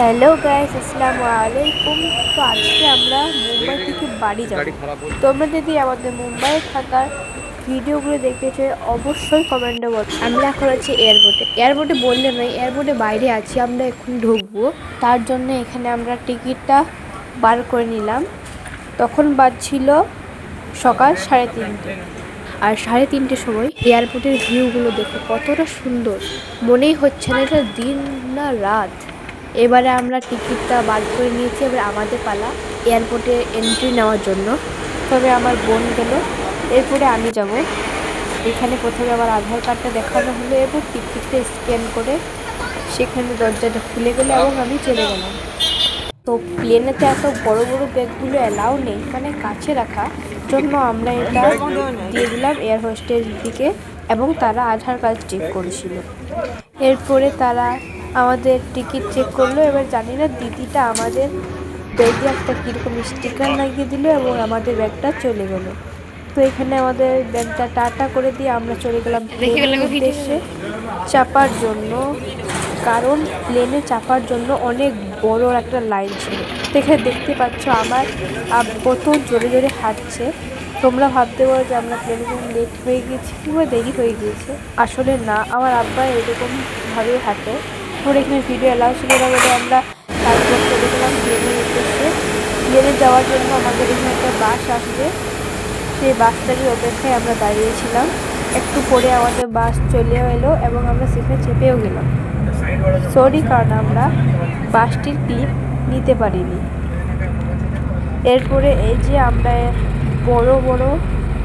Hello guys, আসসালামু আলাইকুম। তো আজকে আমরা মুম্বাই থেকে বাড়ি যাব। তোমরা যদি আমাদের মুম্বাইয়ে থাকার ভিডিওগুলো দেখতে চাই অবশ্যই কমেন্টে বলো। আমরা এখন আছি এয়ারপোর্টে বললে নয়, এয়ারপোর্টে বাইরে আছি, আমরা এখন ঢুকবো। তার জন্য এখানে আমরা টিকিটটা বার করে নিলাম। তখন বাজছিল সকাল 3:30, আর 3:30 সময় এয়ারপোর্টের ভিউগুলো দেখো কতটা সুন্দর, মনেই হচ্ছে না এটা দিন না রাত। এবারে আমরা টিকিটটা বার করে নিয়েছি, এবার আমাদের পালা এয়ারপোর্টে এন্ট্রি নেওয়ার জন্য। তবে আমার বোন গেল, এরপরে আমি যাব। এখানে প্রথমে আমার আধার কার্ডটা দেখানো হলো এবং টিকিটটা স্ক্যান করে সেখানে দরজাটা খুলে গেলো এবং আমি চলে গেলাম। তো প্লেনেতে এত বড় বড় ব্যাগগুলো অ্যালাউ নেই, মানে কাছে রাখা জন্য আমরা এটা দিয়ে দিলাম এয়ার হোস্টেস দিকে, এবং তারা আধার কার্ড চেক করেছিল। এরপরে তারা আমাদের টিকিট চেক করলো। এবার জানি না দিদিটা আমাদের ব্যাগে একটা কীরকম স্টিকার লাগিয়ে দিল এবং আমাদের ব্যাগটা চলে গেল। তো এখানে আমাদের ব্যাগটা টাটা করে দিয়ে আমরা চলে গেলাম প্লেনের উদ্দেশ্যে চাপার জন্য, কারণ প্লেনে চাপার জন্য অনেক বড় একটা লাইন ছিল। তো এখানে দেখতে পাচ্ছ আমার কত জোরে জোরে হাঁটছে। তোমরা ভাবতে পারো যে আমরা প্লেনে কোনো লেট হয়ে গেছি কিংবা দেরি হয়ে গিয়েছে, আসলে না, আমার আব্বা এরকমভাবেই হাঁটে। তোর এখানে ভিডিও অ্যালাউ ছিল না বলে আমরা তারপর চলে গেলাম প্লেনের উদ্দেশ্যে। প্লেনে যাওয়ার জন্য আমাদের এখানে একটা বাস আসবে, সেই বাসটারই অপেক্ষায় আমরা দাঁড়িয়েছিলাম। একটু পরে আমাদের বাস চলেও এলো এবং আমরা সেখানে চেপেও গেলাম। সরি, কারণ আমরা বাসটির ক্লিপ নিতে পারিনি। এরপরে এই যে আমরা বড় বড়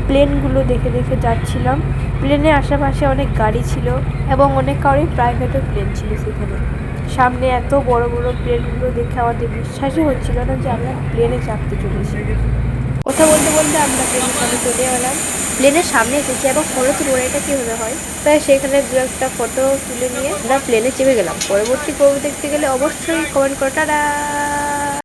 প্লেনগুলো দেখে দেখে যাচ্ছিলাম। প্লেনের আশেপাশে অনেক গাড়ি ছিল এবং অনেক কারোরই প্রাইভেটও প্লেন ছিল সেখানে। সামনে এত বড় বড় প্লেনগুলো দেখে আমাদের বিশ্বাসই হচ্ছিল না যে আমরা প্লেনে চাপতে চলেছি। কথা বলতে বলতে আমরা প্লেনের সামনে চলে এলাম, প্লেনের সামনে এসেছি এবং ফটো তুলবো, এটা কীভাবে হয়, তাই সেখানে দু একটা ফটো তুলে নিয়ে আমরা প্লেনে চেপে গেলাম। পরবর্তী পর্ব দেখতে গেলে অবশ্যই কমেন্ট করো। টাটা।